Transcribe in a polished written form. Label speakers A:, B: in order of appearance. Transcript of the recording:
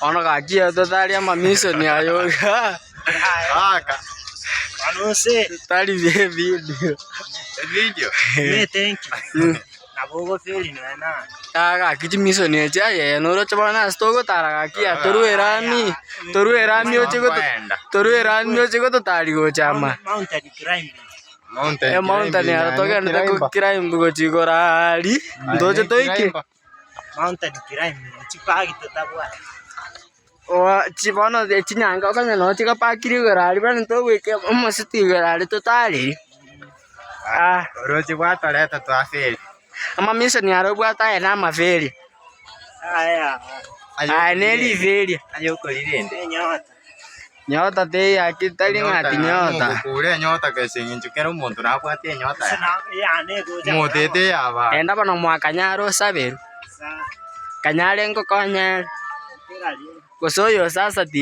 A: Ono kakia totali ama mission ya yoga.
B: Aka.
A: Anose tali video.
B: Video.
A: Thank you. Nabogo feli na. Aka kiti mission ya chaya noro chabana stogo tara kakia toru erani oche to tali go chama.
B: Mountain crime.
A: Mountain ya toga ndako crime go chigorali. Ndoje toiki. Mountain crime chipagi totabwa. Chibono de chinyanga okanya no chika pakiri gorali bana to weke omusiti gorali totali.
B: Roji bwata leta to afeli.
A: Ama mission ya ro bwata ena mafeli. Neli feli.
B: Ayoko lirende.
A: Nyota te ya kitali ngati nyota.
B: Kure nyota kesingi chukero muntu nabwate nyota. Mutete yaba.
A: Enda bana mwakanyaro saberu. Kanyale ngo konya. Kosoyo sasa